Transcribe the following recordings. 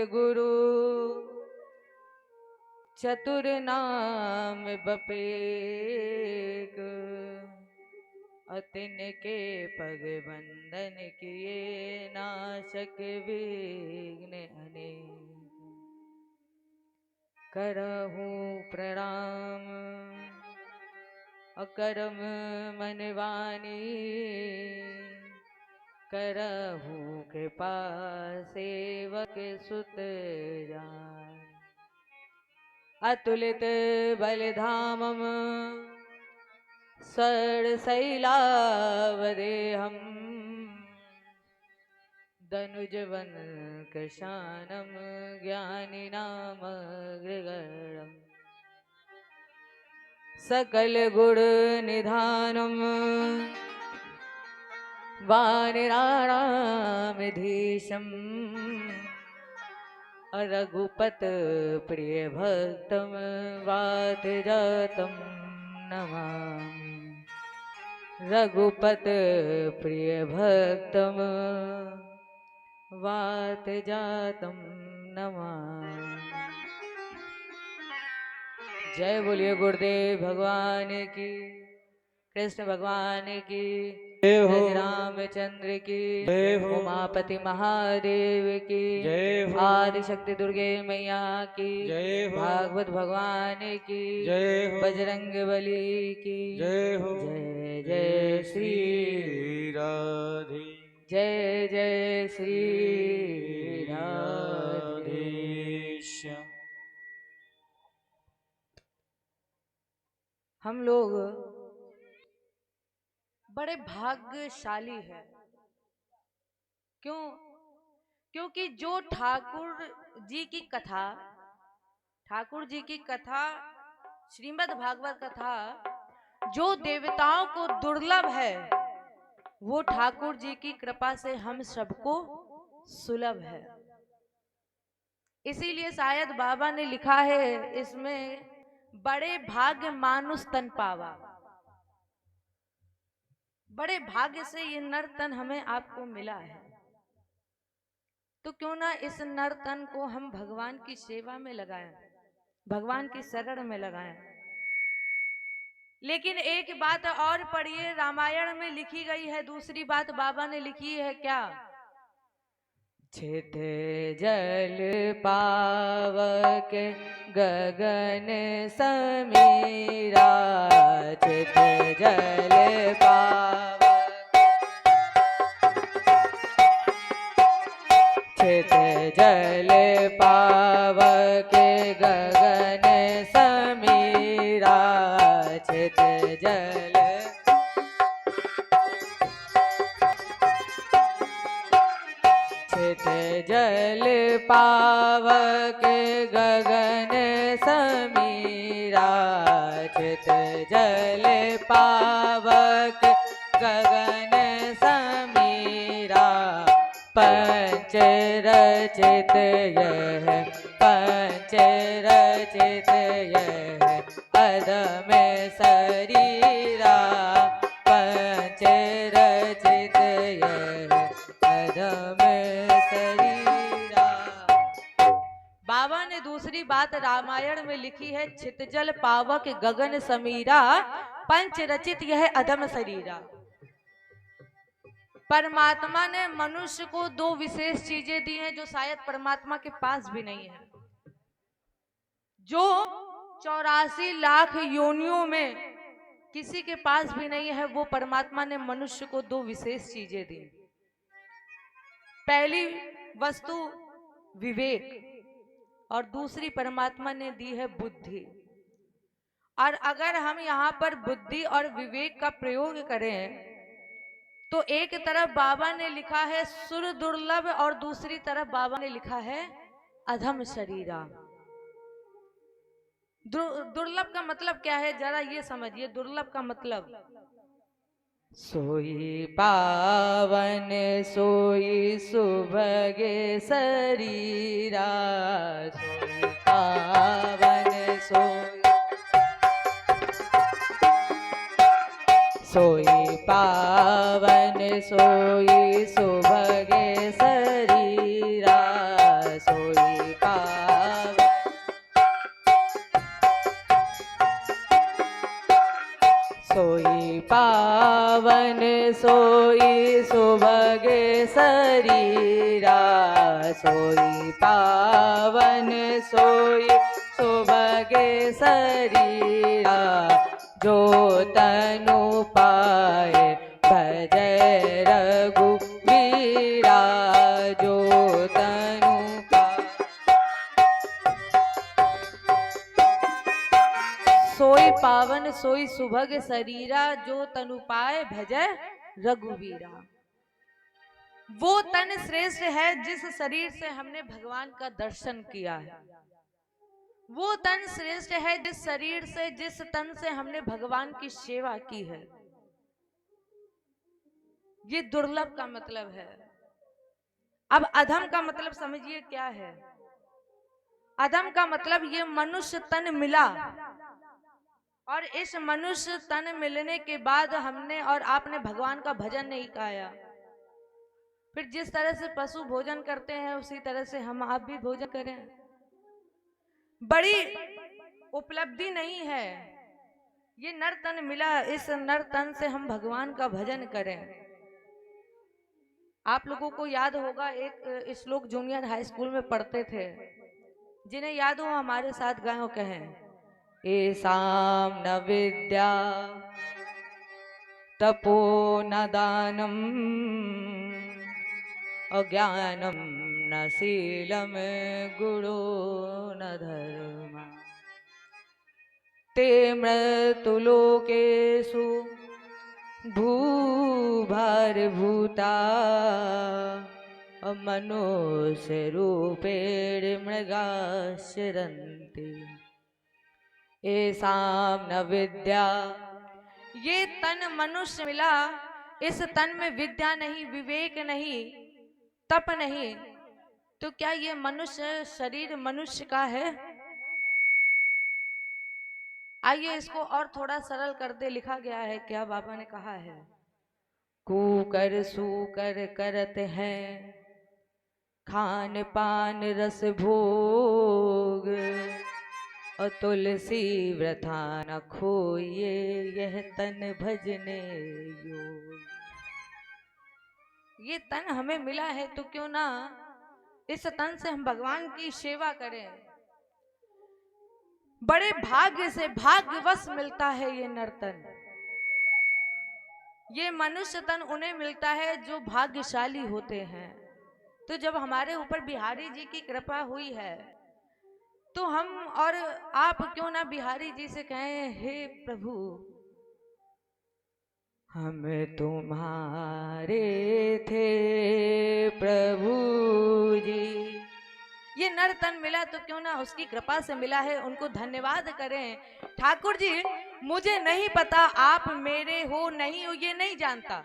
गुरु चतुर नाम बपेक, अतिन के पग बंधन किए, नाशक विघ्न अनेक। करहूँ प्रणाम अकर्म मन वाणी, करहूँ कृपा सेवक सुत जान। अतुलित बलधामम सरशैलावदेहम, दनुजवन कृशानम ज्ञानिनामग्रगणम्। सकल गुण निधानम वानराणामधीशम, रघुपत प्रिय भक्तम वात जातम नमामि। रघुपत प्रिय भक्तम वात जातम नमामि। जय बोलिए गुरुदेव भगवान की, कृष्ण भगवान की, रामचंद्र की, उमापति महादेव की, आदि शक्ति दुर्गे मैया की, भागवत भगवान की, बजरंग बली की, जय जय श्री राधे, जय जय श्री राधे। हम लोग बड़े भाग्यशाली हैं। क्यों? क्योंकि जो ठाकुर जी की कथा श्रीमद् भागवत कथा जो देवताओं को दुर्लभ है, वो ठाकुर जी की कृपा से हम सबको सुलभ है। इसीलिए शायद बाबा ने लिखा है इसमें, बड़े भाग्य मानुष तन पावा। बड़े भाग्य से ये नर तन हमें आपको मिला है, तो क्यों ना इस नर तन को हम भगवान की सेवा में लगाएं, भगवान की शरण में लगाएं। लेकिन एक बात और पढ़िए, रामायण में लिखी गई है, दूसरी बात बाबा ने लिखी है क्या? छित जल पावक गगन समीरा, छित जल पावक, छित जल पावक गगन समीरा, छित जल छित जल पावक गगन समीरा, छित जल पावक गगन समीरा, पंच रचित यह, पंच रचित यह अधम शरीरा, पंच रचित यह अधम शरीरा। बाबा ने दूसरी बात रामायण में लिखी है, छितजल पावक गगन समीरा, पंच रचित यह अधम शरीरा। परमात्मा ने मनुष्य को दो विशेष चीजें दी हैं जो शायद परमात्मा के पास भी नहीं है। जो 84 लाख योनियों में किसी के पास भी नहीं है, वो परमात्मा ने मनुष्य को दो विशेष चीजें दी। पहली वस्तु विवेक, और दूसरी परमात्मा ने दी है बुद्धि। और अगर हम यहाँ पर बुद्धि और विवेक का प्रयोग करें तो एक तरफ बाबा ने लिखा है सुर दुर्लभ, और दूसरी तरफ बाबा ने लिखा है अधम शरीरा। दुर्लभ का मतलब क्या है, जरा ये समझिए। दुर्लभ का मतलब, सोई पावन सोई सुभगे शरीरा, सोई पावन सोई पावन सोई सुभगे शरीरा, सोई पावन सोई सुभग शरीरा, सोई पावन सोई सुभग शरीरा, जो तनु पाए भजै रघुवीरा, जो तनु पाए। सोई पावन सोई सुभग शरीरा, जो तनु पाए भजै रघुवीरा। वो तन श्रेष्ठ है जिस शरीर से हमने भगवान का दर्शन किया है। वो तन श्रेष्ठ है जिस शरीर से, जिस तन से हमने भगवान की सेवा की है। ये दुर्लभ का मतलब है। अब अधम का मतलब समझिए क्या है। अधम का मतलब ये मनुष्य तन मिला और इस मनुष्य तन मिलने के बाद हमने और आपने भगवान का भजन नहीं गाया। फिर जिस तरह से पशु भोजन करते हैं उसी तरह से हम आप भी भोजन करें। बड़ी उपलब्धि नहीं है। ये नर तन मिला, इस नर तन से हम भगवान का भजन करें। आप लोगों को याद होगा, एक श्लोक जूनियर हाई स्कूल में पढ़ते थे, जिन्हें याद हो हमारे साथ गायों कहें। एसाम न विद्या तपो न दानम, अज्ञानम न शीलम, गुणो न धर्म, ते मृत्युलोकेषु भूभारभूता, मनुष्य रूपेण मृगाश्चरन्ति। एसाम न विद्या, ये तन मनुष्य मिला, इस तन में विद्या नहीं, विवेक नहीं, तप नहीं, तो क्या ये मनुष्य शरीर मनुष्य का है? आइए इसको और थोड़ा सरल कर दे। लिखा गया है, क्या बाबा ने कहा है। कूकर सूकर करत हैं, खान पान रस भोग, और तुलसी व्रथा न खोइए, यह तन भजने योग। ये तन हमें मिला है तो क्यों ना इस तन से हम भगवान की सेवा करें। बड़े भाग्य से, भाग्यवश मिलता है ये नर्तन। ये मनुष्य तन उन्हें मिलता है जो भाग्यशाली होते हैं। तो जब हमारे ऊपर बिहारी जी की कृपा हुई है तो हम और आप क्यों ना बिहारी जी से कहें, हे प्रभु हम तुम्हारे थे प्रभु जी। ये नर तन मिला तो क्यों ना उसकी कृपा से मिला है, उनको धन्यवाद करें। ठाकुर जी मुझे नहीं पता आप मेरे हो नहीं हो, ये नहीं जानता,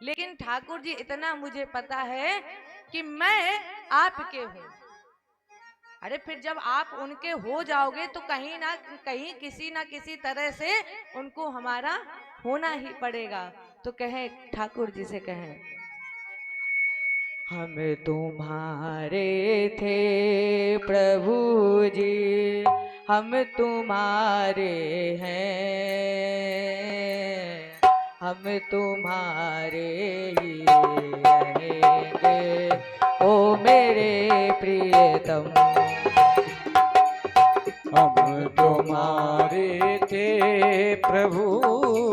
लेकिन ठाकुर जी इतना मुझे पता है कि मैं आपके हूं। अरे फिर जब आप उनके हो जाओगे तो कहीं ना कहीं किसी ना किसी तरह से उनको हमारा होना ही पड़ेगा। तो कहें, ठाकुर जी से कहें, हम तुम्हारे थे प्रभु जी, हम तुम्हारे हैं, हम तुम्हारे ही रहेंगे, ओ मेरे प्रियतम। हम तुम्हारे थे प्रभु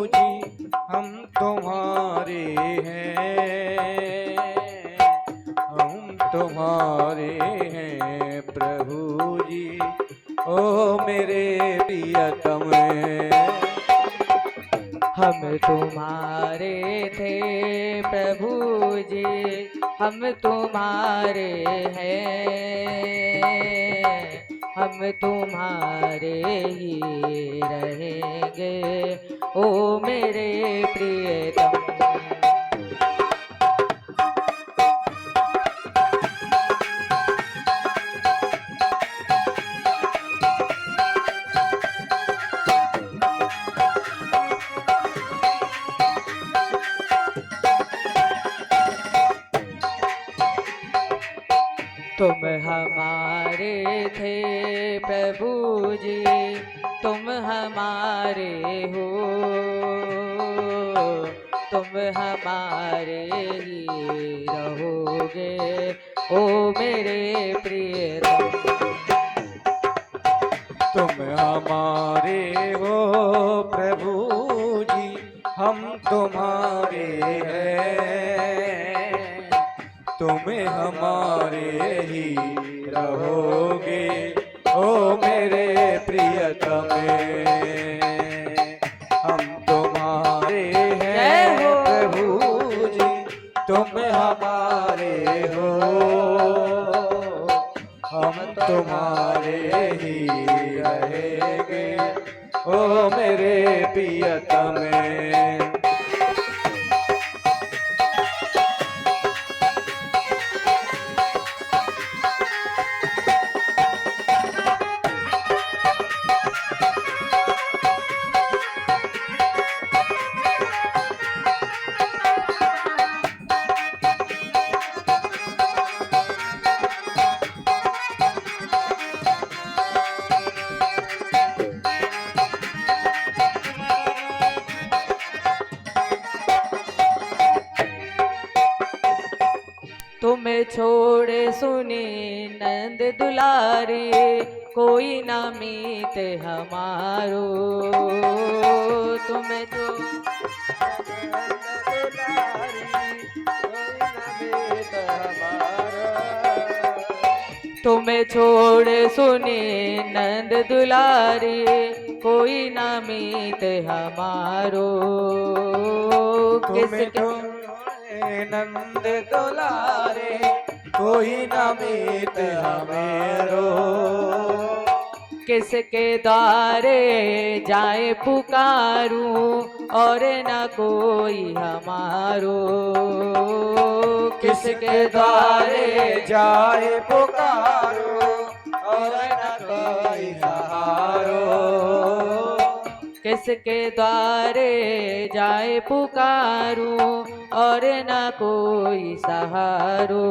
जी, हम तुम्हारे हैं, हम तुम्हारे हैं प्रभु जी, ओ मेरे प्रियतम। हम तुम्हारे थे प्रभु जी, हम तुम्हारे हैं, हम तुम्हारे ही रहेंगे, ओ मेरे प्रियतम। तुम हमारे थे प्रभु जी, तुम हमारे हो, तुम हमारे ही रहोगे ओ मेरे प्रियतम। तुम हमारे हो प्रभु जी, हम तुम्हारे हैं, तुम हमारे ही रहोगे ओ मेरे प्रियतम। हम तुम्हारे हैं प्रभु जी, तुम हमारे हो, हम तुम्हारे ही रहेंगे ओ मेरे प्रियतम। तुम्हें छोड़े सुने नंद दुलारे, कोई ना मीत हमारो। तुम्हें तुम्हें छोड़े सुने नंद दुलारे, कोई ना मीत हमारो। किसके नंद दुलारे, कोई न मीत हमेरो। किसके द्वारे जाए पुकारूं, और न कोई हमारो। किसके द्वारे जाए पुकारो, और न कोई सहारो। किसके द्वारे जाए पुकारूं, और न कोई सहारो।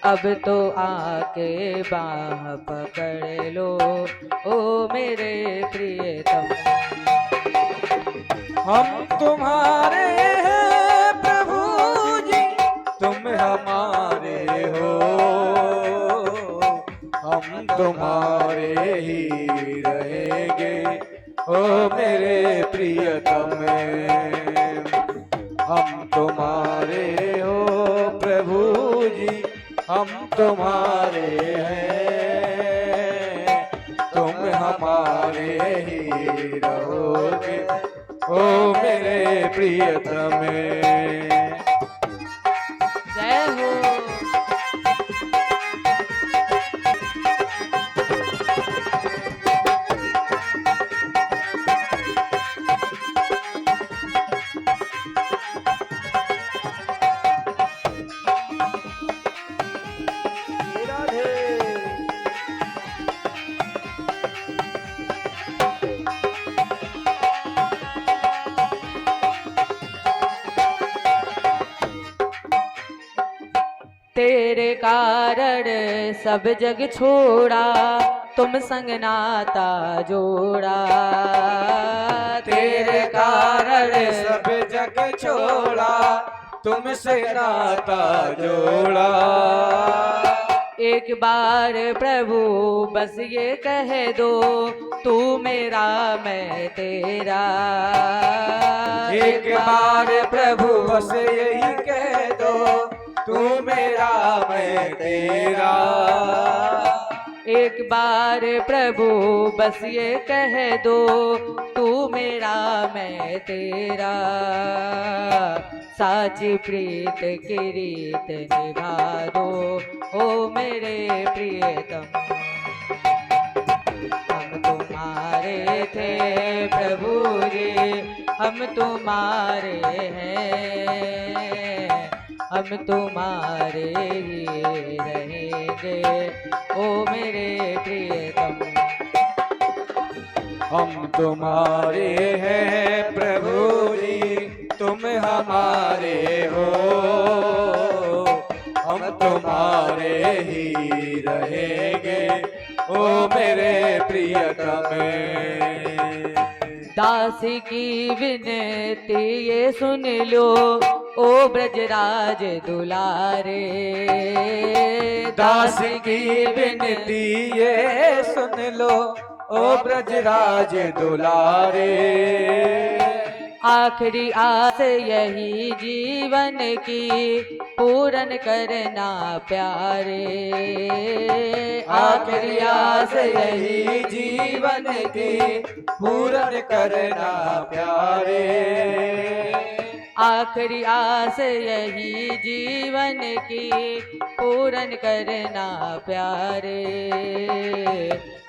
अब तो आके बाह पकड़ लो ओ मेरे प्रियतम। हम तुम्हारे हैं प्रभु जी, तुम हमारे हो, हम तुम्हारे ही रहेंगे ओ मेरे प्रियतम। हम तुम्हारे हो प्रभु जी, हम तुम्हारे हैं, तुम हमारे ही रहोगे ओ मेरे प्रियतम। जय हो। तेरे कारण सब जग छोड़ा, तुम संग नाता जोड़ा। तेरे कारण सब जग छोड़ा, तुमसे नाता जोड़ा। एक बार प्रभु बस ये कह दो, तू मेरा मैं तेरा। एक बार प्रभु बस यही कह दो, तू मेरा मैं तेरा। एक बार प्रभु बस ये कह दो, तू मेरा मैं तेरा। साची प्रीत की रीत निभा दो ओ मेरे प्रियतम। हम तुम्हारे थे प्रभु जी, हम तुम्हारे हैं, हम तुम्हारे ही रहेंगे ओ मेरे प्रियतम। हम तुम्हारे हैं प्रभु जी, तुम हमारे हो, हम तुम्हारे ही रहेंगे ओ मेरे प्रियतम। दासी की विनती ये सुन लो ओ ब्रजराज दुलारे। दासी की विनती ये सुन लो ओ ब्रजराज दुलारे। आखिरी आस यही जीवन की पूरन करना प्यारे। आखिरी आस यही जीवन की पूरन करना प्यारे। आखिरी आस यही जीवन की पूरन करना प्यारे।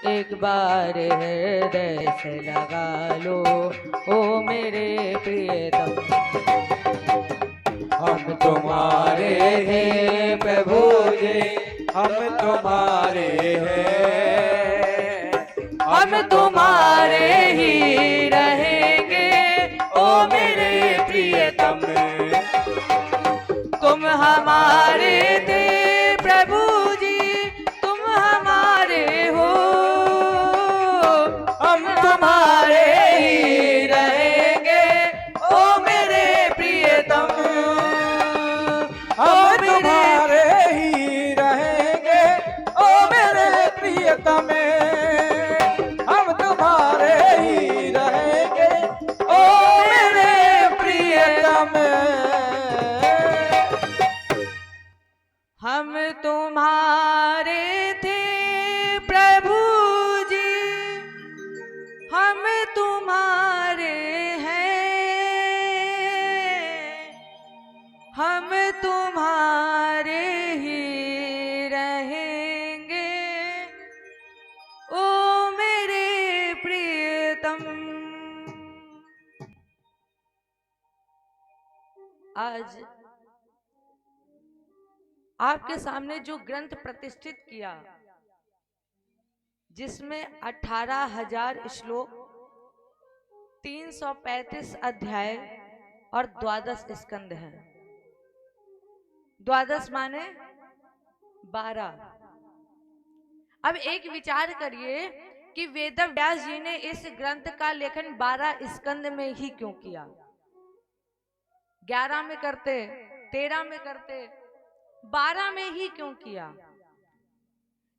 एक बार हृदय से लगा लो ओ मेरे प्रियतम। हम तुम्हारे हैं प्रभु जी, हम तुम्हारे हैं, हम तुम्हारे ही रहेंगे ओ मेरे प्रियतम। तुम हमारे थे प्रभु जी, तुम हमारे हो। हम तुम्हारे ही रहेंगे ओ मेरे प्रियतम। हम तुम्हारे ही रहेंगे ओ मेरे प्रियतम। हम तुम्हारे ही रहेंगे ओ मेरे प्रियतम। हम तुम्हारे थे प्रभु जी, हम तुम्हारे हैं, हम तुम्हारे ही रहेंगे ओ मेरे प्रियतम। आज आपके सामने जो ग्रंथ प्रतिष्ठित किया, जिसमें 18,000 श्लोक, 335 अध्याय और 12 स्कंद हैं। 12 माने 12। अब एक विचार करिए कि वेद व्यास जी ने इस ग्रंथ का लेखन 12 स्कंद में ही क्यों किया। 11 में करते, 13 में करते, 12 में ही क्यों किया।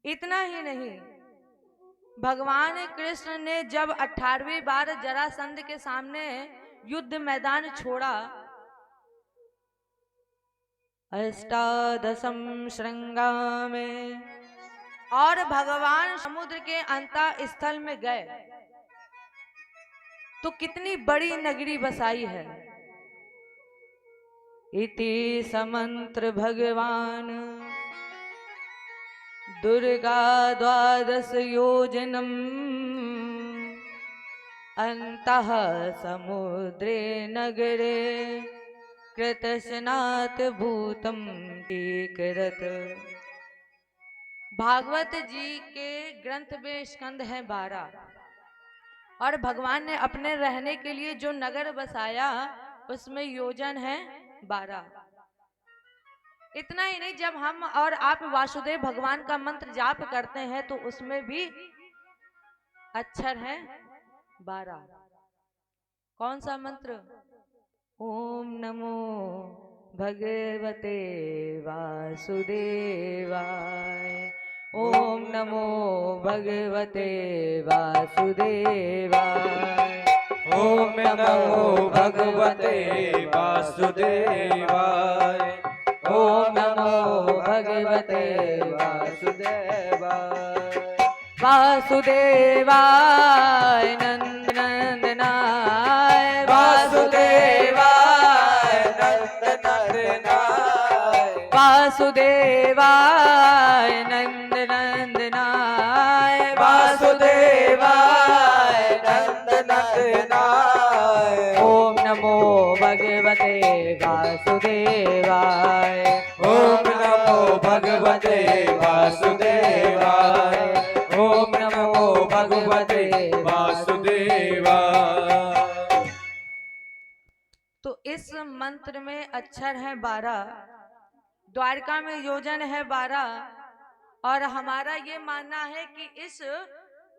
इतना ही नहीं, भगवान कृष्ण ने जब 18वीं बार जरासंध के सामने युद्ध मैदान छोड़ा, अष्टादशम श्रृंगा में, और भगवान समुद्र के अंता स्थल में गए, तो कितनी बड़ी नगरी बसाई है। इति समंत्र भगवान दुर्गा 12 योजनम अंतः समुद्रे नगरे कृतस्नात भूतम टीकरत। भागवत जी के ग्रंथ में स्कंद है 12, और भगवान ने अपने रहने के लिए जो नगर बसाया उसमें योजन है 12। इतना ही नहीं, जब हम और आप वासुदेव भगवान का मंत्र जाप करते हैं तो उसमें भी अक्षर है 12। कौन सा मंत्र? ओम नमो भगवते वासुदेवाय, ओम नमो भगवते वासुदेवाय, ओम नमो भगवते वासुदेवाय, ओम नमो भगवते वासुदेवाय। वासुदेवाय नंदनंदनाय, वासुदेवाय नंदनंदनाय, वासुदेवाय नंदनंदनाय, वासुदेवाय नंदनंदनाय। ओम नमो भगवते वासुदेवाय, ओम नमो भगवते वासुदेवाय, ओम नमो भगवते वासुदेवाय। तो इस मंत्र में अक्षर है 12, द्वारका में योजन है 12 और हमारा ये मानना है कि इस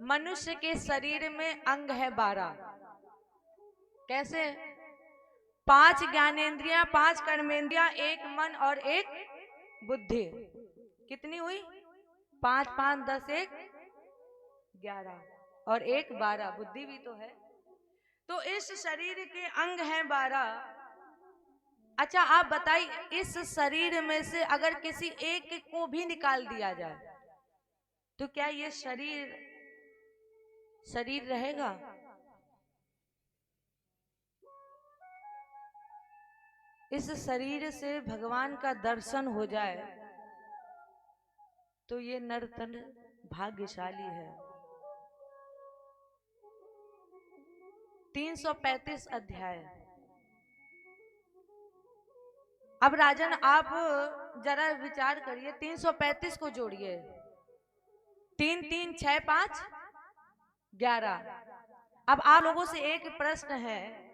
मनुष्य के शरीर में अंग है 12। कैसे? 5 ज्ञानेंद्रियां, 5 कर्मेंद्रियां, 1 मन और 1 बुद्धि। कितनी हुई? 5 5 10 1 11 और 1 12, बुद्धि भी तो है। तो इस शरीर के अंग हैं 12। अच्छा आप बताइए, इस शरीर में से अगर किसी एक को भी निकाल दिया जाए तो क्या ये शरीर रहेगा? इस शरीर से भगवान का दर्शन हो जाए तो ये नर्तन भाग्यशाली है। 335 अध्याय। अब राजन आप जरा विचार करिए, 335 को जोड़िए, 3 3 6 5 11। अब आप लोगों से एक प्रश्न है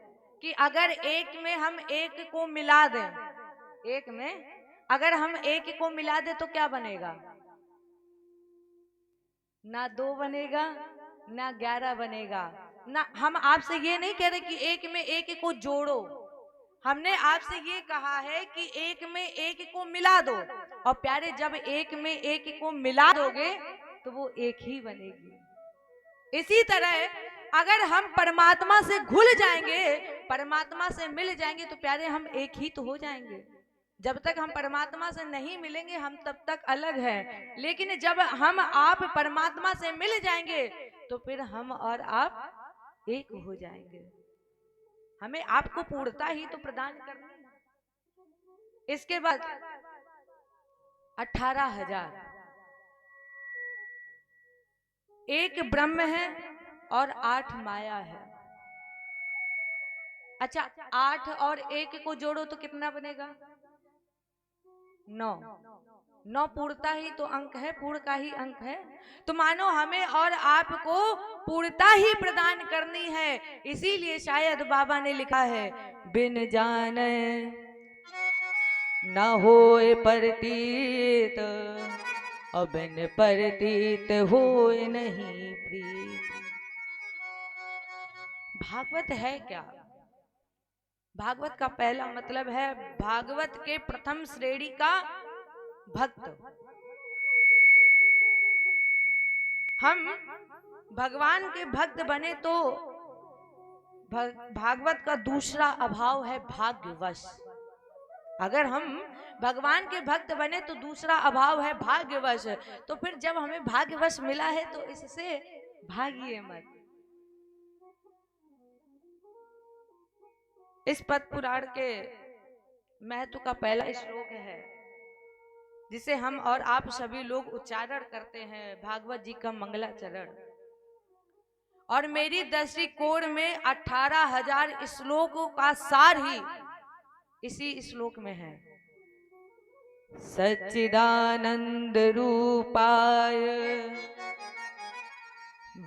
कि अगर एक में हम एक को मिला दें, एक में अगर हम एक को मिला दें तो क्या बनेगा? ना 2 बनेगा ना 11 बनेगा ना। हम आपसे ये नहीं कह रहे कि एक में एक को जोड़ो, हमने आपसे ये कहा है कि एक में एक को मिला दो। और प्यारे जब एक में एक को मिला दोगे तो वो एक ही बनेगी। इसी तरह अगर हम परमात्मा से घुल जाएंगे, परमात्मा से मिल जाएंगे तो प्यारे हम एक ही तो हो जाएंगे। जब तक हम परमात्मा से नहीं मिलेंगे हम तब तक अलग हैं, लेकिन जब हम आप परमात्मा से मिल जाएंगे तो फिर हम और आप एक हो जाएंगे। हमें आपको पूर्णता ही तो प्रदान करनी है। इसके बाद 18,000 एक ब्रह्म है और 8 माया है। अच्छा 8 और 1 को जोड़ो तो कितना बनेगा? 9। 9 पूर्णता ही तो अंक है, पूर्ण का ही अंक है। तो मानो हमें और आपको पूर्णता ही प्रदान करनी है। इसीलिए शायद बाबा ने लिखा है, बिन जाने न होए प्रतीत और बिन प्रतीत होए नहीं प्रीत। भागवत है क्या? भागवत का पहला मतलब है भागवत के प्रथम श्रेणी का भक्त। हम भगवान के भक्त बने तो भागवत का दूसरा अभाव है भाग्यवश। अगर हम भगवान के भक्त बने तो दूसरा अभाव है भाग्यवश। तो फिर जब हमें भाग्यवश मिला है तो इससे भागिए मत। इस पद्म पुराण के महत्व का पहला श्लोक है जिसे हम और आप सभी लोग उच्चारण करते हैं, भागवत जी का मंगलाचरण। और मेरी दृष्टिकोण में 18,000 श्लोकों का सार ही इसी श्लोक में है। सच्चिदानंद रूपाय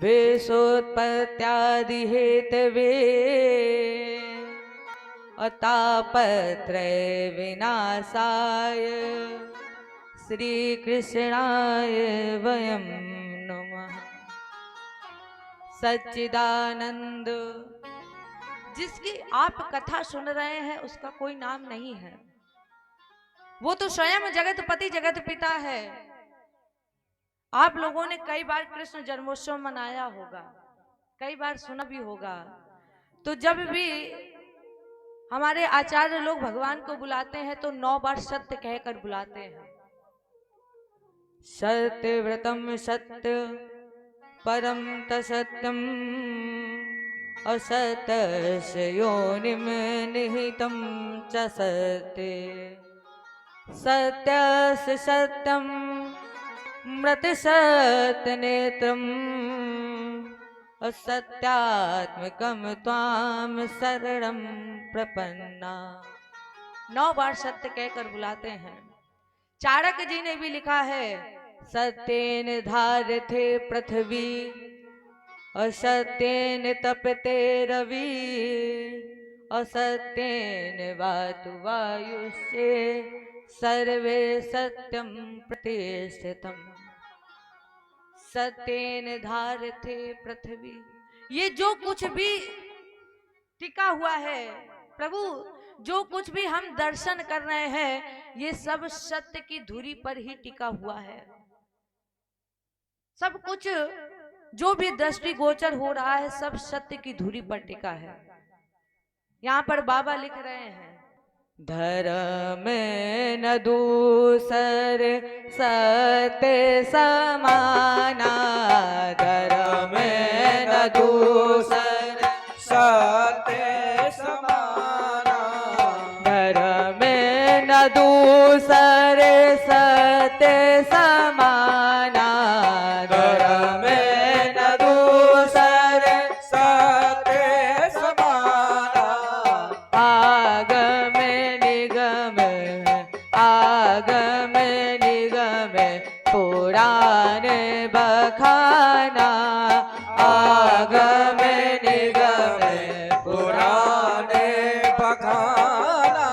वेशोत्पत्त्यादि हेतवे तापत्रय विनाशाय श्री कृष्णाय वयं नमः। सच्चिदानंद, जिसकी आप कथा सुन रहे हैं उसका कोई नाम नहीं है, वो तो स्वयं जगतपति जगत पिता है। आप लोगों ने कई बार कृष्ण जन्मोत्सव मनाया होगा, कई बार सुना भी होगा। तो जब भी हमारे आचार्य लोग भगवान को बुलाते हैं तो 9 बार सत्य कहकर बुलाते हैं। सत्य व्रतम सत्य परम तसत्यम असत्य योनिम निहितम च सत्य सत्यस्य सत्यम मृत सत्य नेत्रम असत्यात्मकम त्वाम शरणं प्रपन्ना। 9 बार सत्य कहकर बुलाते हैं। चाणक्य जी ने भी लिखा है, सत्येन धार्यते पृथ्वी असत्येन तपते रवि असत्येन वातु वायुष्ये सर्वे सत्यम प्रतिष्ठितम सत्येन धारते पृथ्वी। ये जो कुछ भी टिका हुआ है प्रभु, जो कुछ भी हम दर्शन कर रहे हैं, ये सब सत्य की धुरी पर ही टिका हुआ है। सब कुछ जो भी दृष्टि गोचर हो रहा है, सब सत्य की धुरी पर टिका है। यहाँ पर बाबा लिख रहे हैं, धर्म न दूसर सत्य समाना, धर्म न दूसर सत्य समाना, धर्म न दूसर सत्य समाना, धर्म न दूसर सत्य समाना, आगम निगम, आगम निगम पुराण बखाना, आगम निगम पुराण बखाना,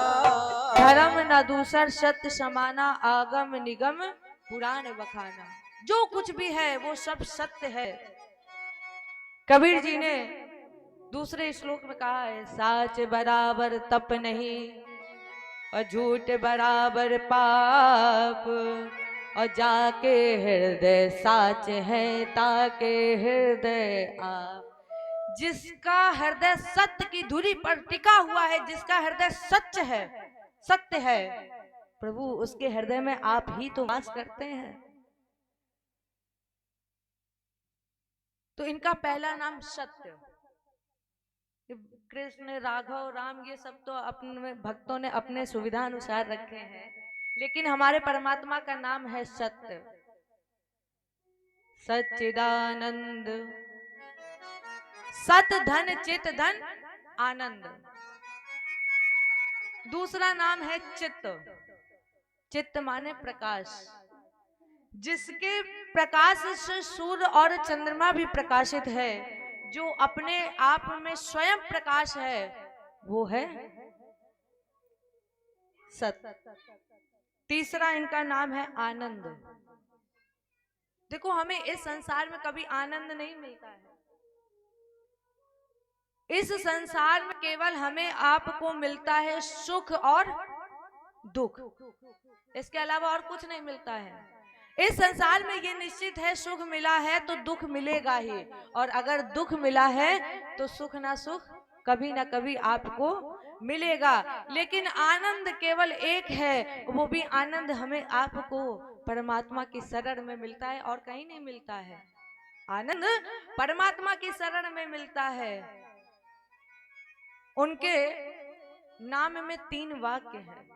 धर्म न दूसर सत्य समाना, आगम निगम पुराण बखाना। जो कुछ भी है वो सब सत्य है। कबीर जी ने दूसरे श्लोक में कहा है, साच बराबर तप नहीं और झूठ बराबर पाप, और जाके हृदय साच है ताके हृदय आप। जिसका हृदय सत्य की धुरी पर टिका हुआ है, जिसका हृदय सच है, सत्य है, प्रभु उसके हृदय में आप ही तो वास करते हैं। तो इनका पहला नाम सत्य। कृष्ण, राघव, राम, ये सब तो अपने भक्तों ने अपने सुविधा अनुसार रखे हैं, लेकिन हमारे परमात्मा का नाम है सत्य। सच्चिदानंद, सत धन चित धन आनंद। दूसरा नाम है चित्त। चित्त माने प्रकाश। जिसके प्रकाश से सूर्य और चंद्रमा भी प्रकाशित है, जो अपने आप में स्वयं प्रकाश है, वो है सत्य। तीसरा इनका नाम है आनंद। देखो, हमें इस संसार में कभी आनंद नहीं मिलता है। इस संसार में केवल हमें आपको मिलता है सुख और दुख, इसके अलावा और कुछ नहीं मिलता है। इस संसार में ये निश्चित है, सुख मिला है तो दुख मिलेगा ही, और अगर दुख मिला है तो सुख ना सुख कभी ना कभी आपको मिलेगा। लेकिन आनंद केवल एक है, वो भी आनंद हमें आपको परमात्मा की शरण में मिलता है और कहीं नहीं मिलता है। आनंद परमात्मा की शरण में मिलता है। उनके नाम में 3 वाक्य हैं,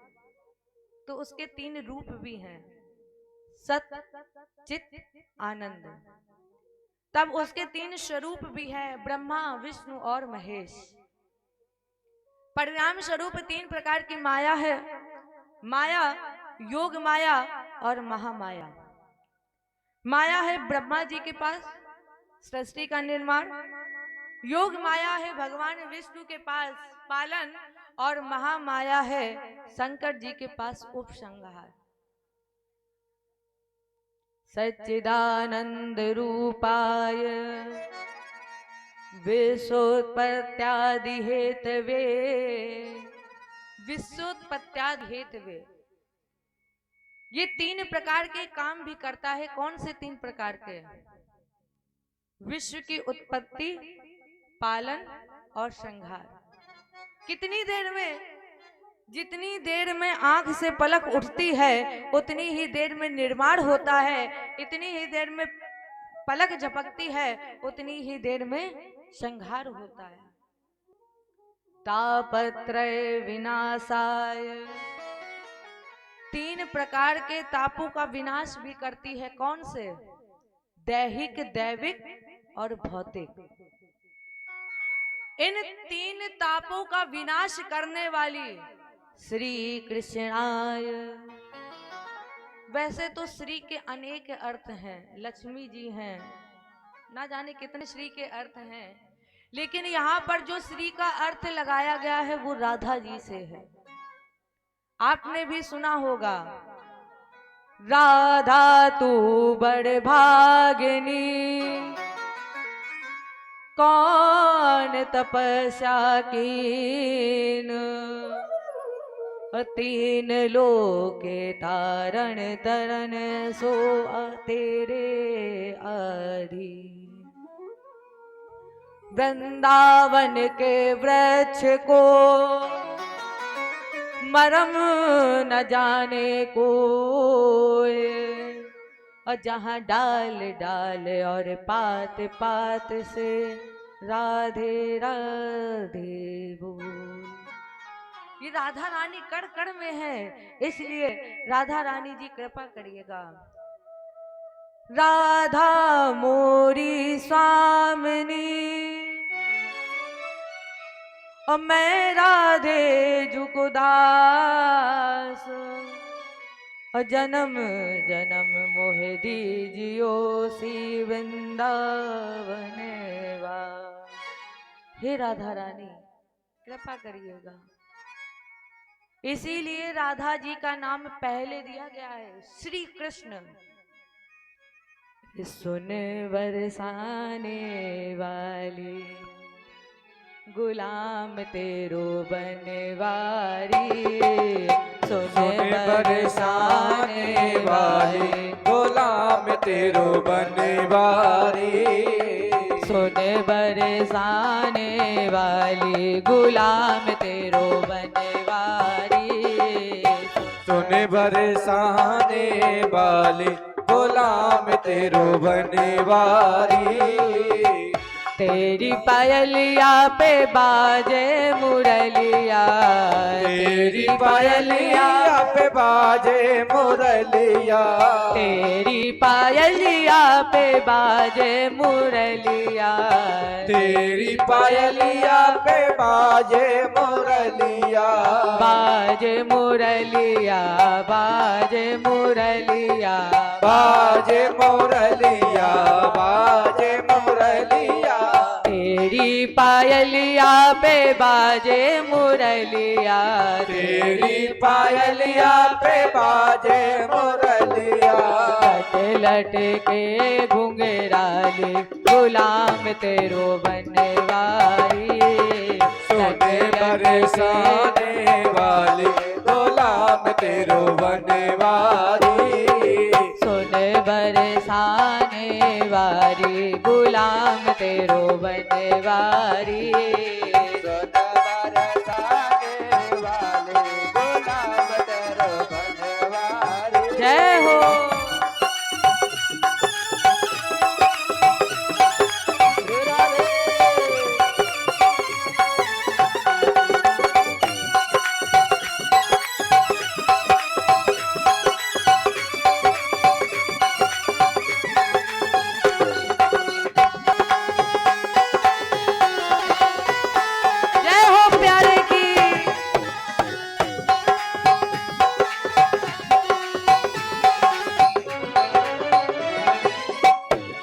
तो उसके 3 रूप भी हैं, सत चित आनंद। तब उसके 3 स्वरूप भी हैं, ब्रह्मा, विष्णु और महेश। परिणाम स्वरूप 3 प्रकार की माया है, माया, योग माया और महामाया। माया है ब्रह्मा जी के पास सृष्टि का निर्माण, योग माया है भगवान विष्णु के पास पालन, और महामाया है शंकर जी के पास उपसंहार। सच्चिदानंद रूपाय विश्वोत्पत्त्यादि हेतवे, विश्वोत्पत्त्यादि हेतवे। ये 3 प्रकार के काम भी करता है। कौन से 3 प्रकार के? विश्व की उत्पत्ति, पालन और संहार। कितनी देर में? जितनी देर में आंख से पलक उठती है उतनी ही देर में निर्माण होता है, इतनी ही देर में पलक झपकती है उतनी ही देर में संहार होता है। तापत्रय विनाशाय, 3 प्रकार के तापों का विनाश भी करती है। कौन से? दैहिक, दैविक और भौतिक। इन 3 तापों का विनाश करने वाली श्री कृष्णाय। वैसे तो श्री के अनेक अर्थ हैं, लक्ष्मी जी हैं, ना जाने कितने श्री के अर्थ हैं, लेकिन यहाँ पर जो श्री का अर्थ लगाया गया है वो राधा जी से है। आपने भी सुना होगा, राधा तू बड़ भागिनी, कौन तपस्या कीन, तीन लोके तारण तरन सो तेरे अधीन। वृंदावन के वृक्ष को मरम न जाने को, और जहाँ डाल डाल और पात पात से राधे राधे बोल। ये राधा रानी कण कण में है, इसलिए राधा रानी जी कृपा करिएगा। राधा मोरी स्वामिनी, और मैं राधे जुगदास, और जन्म जन्म मोह दीजियो सी वृंदावन वास। हे राधा रानी कृपा करिएगा। इसीलिए राधा जी का नाम पहले दिया गया है श्री कृष्ण। सुन बरसाने वाली गुलाम तेरो बनवारी, सुन बरसाने वाली गुलाम तेरो बनवारी, सुन बरसाने वाली गुलाम तेरो बनवारी, सुन बरसाने वाली गुलाम तेरो बनवारी। तेरी पायलिया पे बाजे मुरलिया, तेरी पायलिया पे बाजे मुरलिया, तेरी पायलिया पे बाजे मुरलिया, तेरी पायलिया पे बाजे मुरलिया, बाजे मुरलिया, बाजे मुरलिया, बाजे मुरलिया, बाजे मुरलिया। तेरी पायलिया पे बाजे मुरलिया, तेरी पायलिया पे बाजे मुरलिया। लट लट के घुंघराले गुलाम तेरो बनवारी, सुन बरसाने वाले गुलाम तेरो बनवारी, सुन बरसाने वारी गुलाम तेरो बनवारी, सुन बरसाने वाले गुलाम तेरो बनवारी। जय हो।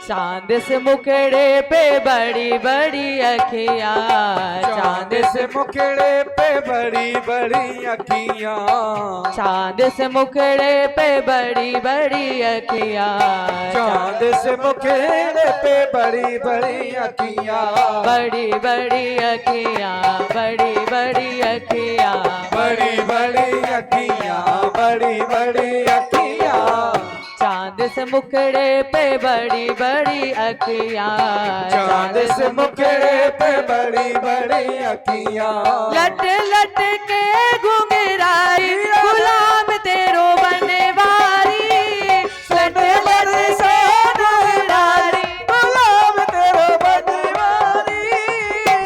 चांद से मुखड़े पे बड़ी बड़ी अखियाँ, चांद से मुखड़े पे बड़ी बड़ी अखियाँ, चांद से मुखड़े पे बड़ी बड़ी अखियाँ, चांद से मुखड़े पे बड़ी बड़ी अखियाँ, बड़ी बड़ी अखियाँ, बड़ी बड़ी अखियाँ, बड़ी बड़ी अखियाँ, बड़ी बड़ी अखियाँ। चांद से मुखड़े पे बड़ी बड़ी अखियाँ, चांद से मुखड़े पे बड़ी बड़ी अखियाँ। लट लट के घुंघराई गुलाम तेरो बनवारी, लट लट से घुंघराई गुलाम तेरो बनवारी,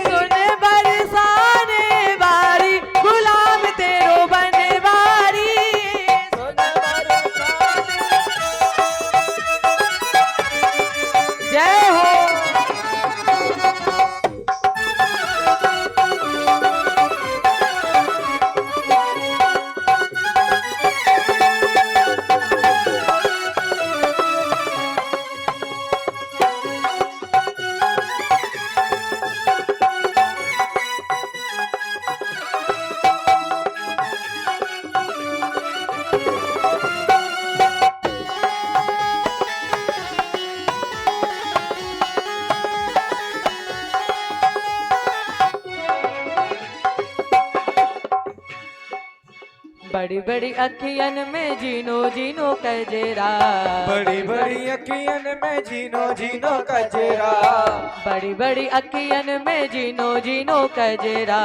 सुन बरसाने वारी गुलाम तेरो बनवारी, जय हो। बड़ी बड़ी अखियन में जीनो जीनो कजरा, बड़ी बड़ी अखियन में जीनो जीनो कजरा, बड़ी बड़ी अखियन में जीनो जीनो कजरा,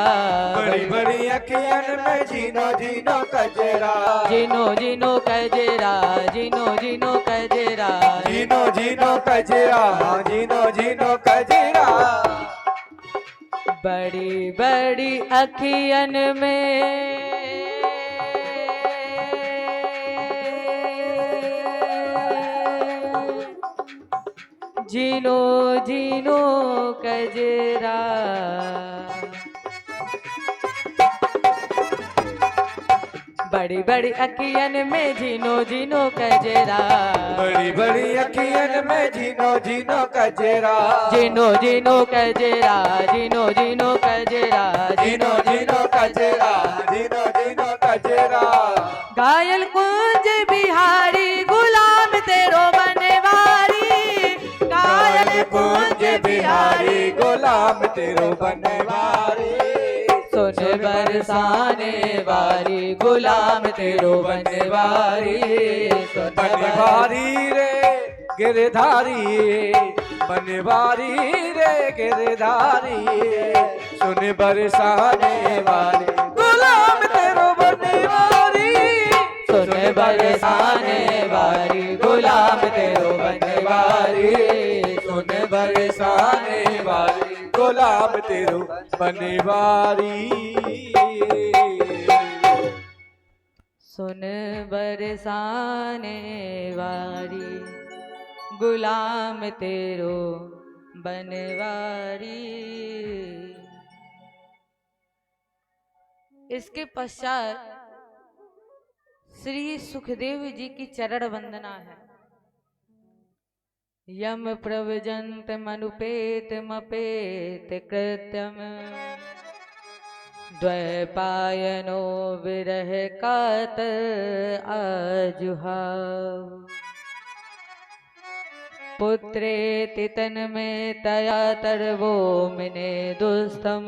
बड़ी बड़ी अखियन में जीनो जीनो कजरा, जीनो जीनो कजरा, जीनो जीनो कजरा, जीनो जीनो कजरा, जीनो जीनो कजरा। बड़ी बड़ी अखियन में जीनो जीनो कजरा, बड़ी बड़ी अखियन में जीनो जीनो कजरा, बड़ी बड़ी अखियन में जीनो जीनो कजरा, जीनो जीनो कजरा, जीनो जीनो कजरा, जीनो जीनो कजरा, जीनो जीनो कजरा। घायल कुंज बिहारी गुलाम तेरो बनवारी, घायल कुंज बिहारी गुलाम तेरो बनवारी, सुन बरसाने वारी गुलाम तेरो बनवारी, सुन बनवारी रे गिरधारी, बनवारी रे गिरधारी, सुन बरसाने वाली गुलाम तेरो बनवारी, सुन बरसाने वारी गुलाम तेरो बनवारी, सुन बरसाने वाली गुलाम तेरो बनवारी, सुन बरसाने वारी गुलाम तेरो बनवारी। इसके पश्चात श्री सुखदेव जी की चरण वंदना है। यम प्रव्रजंत मनुपेत मपेत कृत्यम, द्वैपायनो विरह कात आजुहाव, पुत्रेति तन में तया तरवो मिने दुस्तम,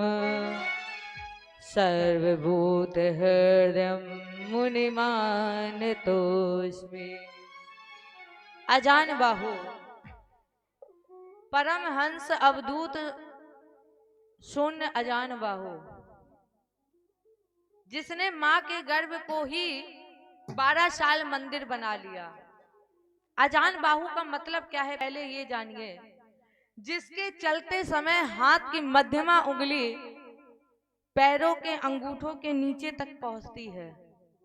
सर्वभूत हृदयम मुनिमान तोस्मि। अजान बाहु परमहंस अवधूत शून्य अजान बाहु, जिसने मां के गर्भ को ही 12 साल मंदिर बना लिया। अजान बाहु का मतलब क्या है, पहले ये जानिए। जिसके चलते समय हाथ की मध्यमा उंगली पैरों के अंगूठों के नीचे तक पहुंचती है,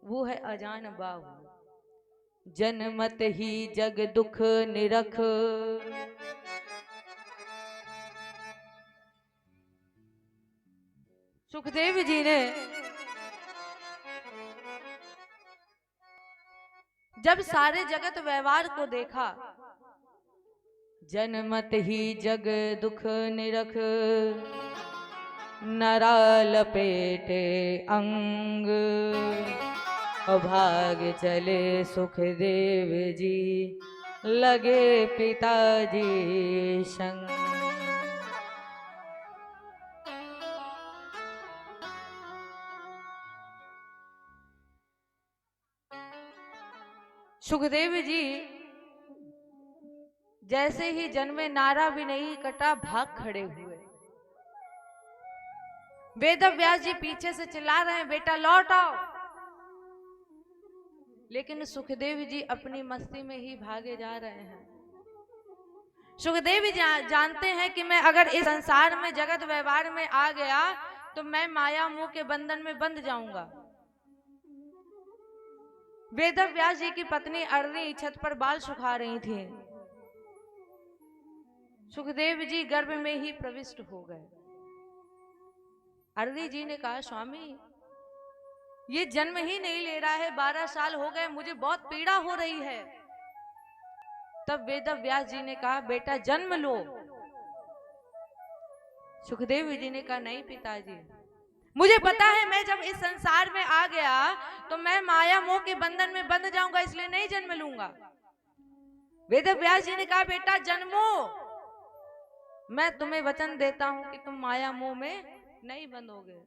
वो है अजान बाहु। जनमत ही जग दुख निरख, सुखदेव जी ने जब सारे जगत व्यवहार को देखा, जनमत ही जग दुख निरख, नरा लपेटे अंग, भाग चले सुखदेव जी, लगे पिताजी संग। सुखदेव जी जैसे ही जन्मे, नारा भी नहीं कटा, भाग खड़े हुए। वेद व्यास जी पीछे से चिल्ला रहे हैं, बेटा लौट आओ। लेकिन सुखदेव जी अपनी मस्ती में ही भागे जा रहे हैं। सुखदेव जी जानते हैं कि मैं अगर इस संसार में जगत व्यवहार में आ गया तो मैं माया मोह के बंधन में बंध जाऊंगा। वेद व्यास जी की पत्नी अरणी छत पर बाल सुखा रही थी। सुखदेव जी गर्भ में ही प्रविष्ट हो गए। अरणी जी ने कहा, स्वामी ये जन्म ही नहीं ले रहा है, 12 साल हो गए, मुझे बहुत पीड़ा हो रही है। तब वेद व्यास जी ने कहा, बेटा जन्म लो। सुखदेव जी ने कहा, नहीं पिताजी, मुझे पता है मैं जब इस संसार में आ गया तो मैं माया मोह के बंधन में बंध जाऊंगा, इसलिए नहीं जन्म लूंगा। वेद व्यास जी ने कहा, बेटा जन्मो, मैं तुम्हें वचन देता हूं कि तुम माया मोह में नहीं बंधोगे।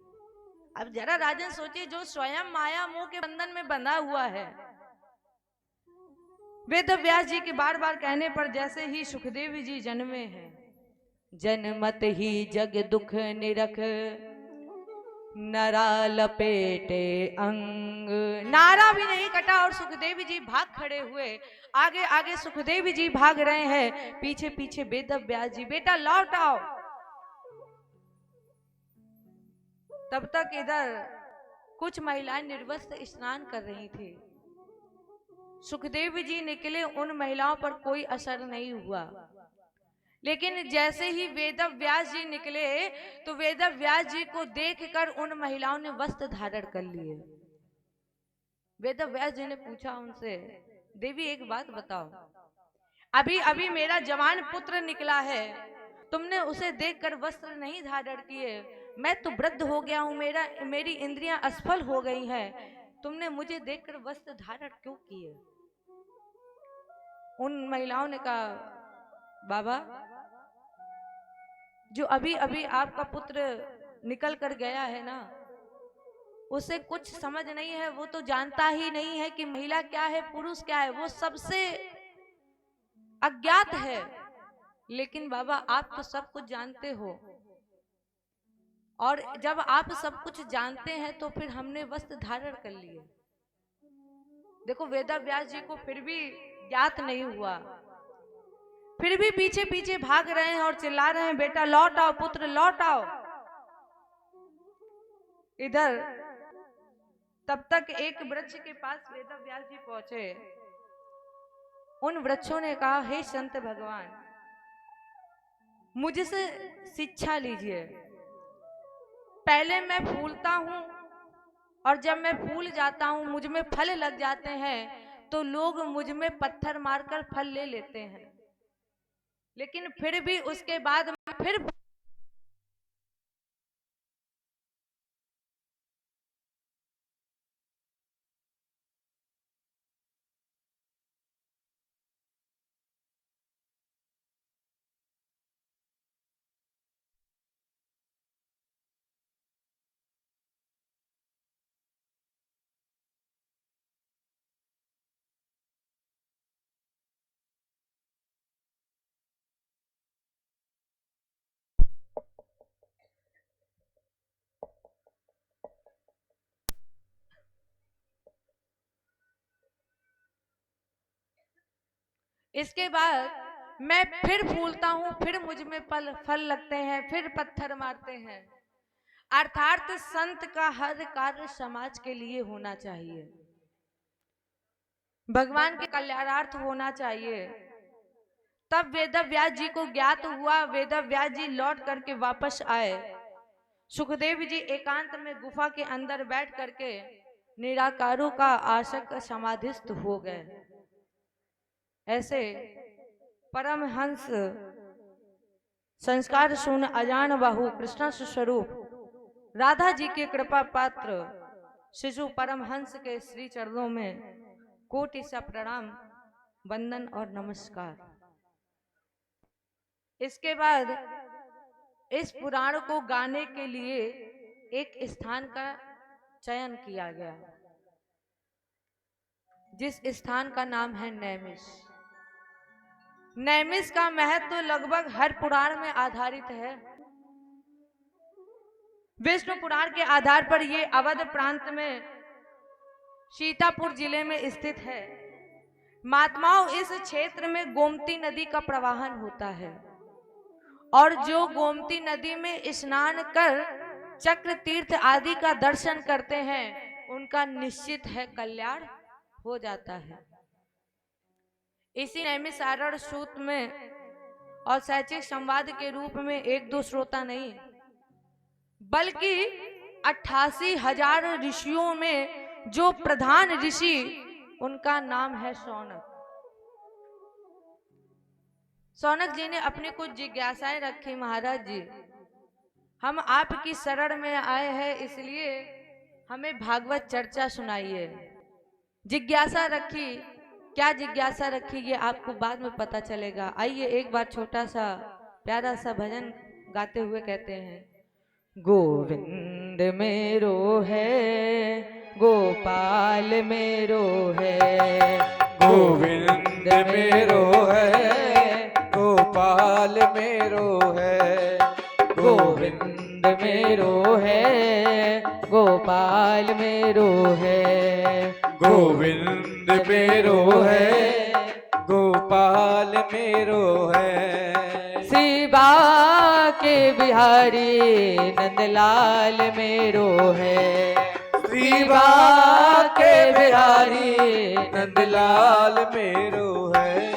अब जरा राजन सोचिए, जो स्वयं माया मोह के बंधन में बंधा हुआ है, वेद व्यास जी के बार बार कहने पर जैसे ही सुखदेव जी जन्मे हैं, जन्मत ही जग दुख निरख नरा लपेटे अंग। नारा भी नहीं कटा और सुखदेव जी भाग खड़े हुए। आगे आगे सुखदेव जी भाग रहे हैं, पीछे पीछे वेद व्यास जी, बेटा लौट आओ। तब तक इधर कुछ महिलाएं निर्वस्त्र स्नान कर रही थी। सुखदेव जी निकले, उन महिलाओं पर कोई असर नहीं हुआ। लेकिन जैसे ही वेद व्यास जी निकले तो वेद व्यास जी को देखकर उन महिलाओं ने वस्त्र धारण कर लिए। वेद व्यास जी ने पूछा उनसे, देवी एक बात बताओ, अभी अभी मेरा जवान पुत्र निकला है, तुमने उसे देखकर वस्त्र नहीं धारण किए। मैं तो वृद्ध हो गया हूं, मेरी इंद्रियां असफल हो गई हैं, तुमने मुझे देखकर वस्त्र धारण क्यों किए? उन महिलाओं ने कहा, बाबा जो अभी अभी आपका पुत्र निकल कर गया है ना, उसे कुछ समझ नहीं है, वो तो जानता ही नहीं है कि महिला क्या है पुरुष क्या है, वो सबसे अज्ञात है। लेकिन बाबा आप तो सब कुछ जानते हो, और जब आप सब कुछ जानते हैं तो फिर हमने वस्त्र धारण कर लिए। देखो वेद व्यास जी को फिर भी ज्ञात नहीं हुआ, फिर भी पीछे पीछे भाग रहे हैं और चिल्ला रहे हैं, बेटा लौट आओ, पुत्र लौट आओ। इधर तब तक एक वृक्ष के पास वेद व्यास जी पहुंचे। उन वृक्षों ने कहा, हे संत भगवान, मुझसे शिक्षा लीजिए। पहले मैं फूलता हूं और जब मैं फूल जाता हूं, मुझ में फल लग जाते हैं तो लोग मुझ में पत्थर मारकर फल ले लेते हैं, लेकिन फिर भी उसके बाद मैं फिर इसके बाद मैं फिर फूलता हूं, फिर मुझ में फल लगते हैं, फिर पत्थर मारते हैं। अर्थात संत का हर कार्य समाज के लिए होना चाहिए, भगवान के कल्याणार्थ होना चाहिए। तब वेद व्यास जी को ज्ञात हुआ, वेद व्यास जी लौट करके वापस आए। सुखदेव जी एकांत में गुफा के अंदर बैठ करके निराकारों का आसक्त समाधिस्थ हो गए। ऐसे परमहंस संस्कार शून्य अजान बाहु कृष्ण स्वरूप राधा जी के कृपा पात्र शिशु परमहंस के श्री चरणों में कोटि सा प्रणाम, वंदन और नमस्कार। इसके बाद इस पुराण को गाने के लिए एक स्थान का चयन किया गया, जिस स्थान का नाम है नैमिष। नैमिष का महत्व लगभग हर पुराण में आधारित है। विष्णु पुराण के आधार पर यह अवध प्रांत में सीतापुर जिले में स्थित है। महात्माओं, इस क्षेत्र में गोमती नदी का प्रवाहन होता है और जो गोमती नदी में स्नान कर चक्र तीर्थ आदि का दर्शन करते हैं, उनका निश्चित है कल्याण हो जाता है। इसी नैमिषारण्य सूत्र में और शैक्षिक संवाद के रूप में एक दो श्रोता नहीं, बल्कि 88,000 ऋषियों में जो प्रधान ऋषि, उनका नाम है शौनक। शौनक जी ने अपनी कुछ जिज्ञासाएं रखी। महाराज जी, हम आपकी शरण में आए हैं, इसलिए हमें भागवत चर्चा सुनाइए। जिज्ञासा रखी। क्या जिज्ञासा रखी ये आपको बाद में पता चलेगा। आइए एक बार छोटा सा प्यारा सा भजन गाते हुए कहते हैं, गोविंद मेरो है, गोपाल मेरो है। गोविंद मेरो है, गोपाल मेरो है। गोविंद मेरो है, गोपाल मेरो है। गोविंद मेरो है, गोपाल मेरो है। शिवा के बिहारी नंदलाल मेरो है। शिवा के बिहारी नंदलाल मेरो है।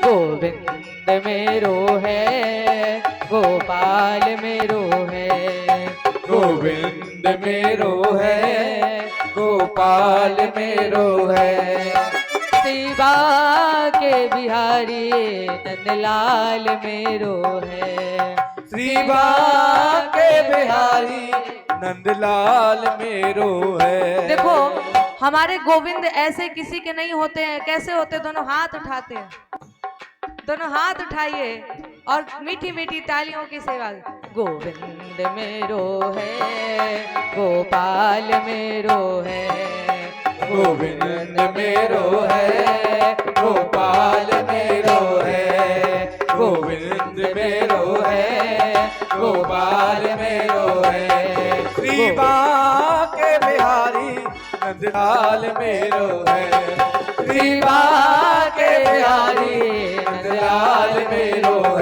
गोविंद मेरो है, गोपाल मेरो है। गोविंद मेरो है, गोपाल मेरो है। शिवा के बिहारी नंदलाल मेरो है। शिवा के बिहारी नंदलाल मेरो है। देखो हमारे गोविंद ऐसे किसी के नहीं होते हैं। कैसे होते? दोनों हाथ उठाते हैं। दोनों हाथ उठाइए और मीठी मीठी तालियों की सेवा। गोविंद मेरो है, गोपाल मेरो है। गोविंद मेरो है, गोपाल मेरो है। गोविंद मेरो है, गोपाल मेरो है। शिवा के बिहारी नंदलाल मेरो है। शिवा के बिहारी नंदलाल मेरो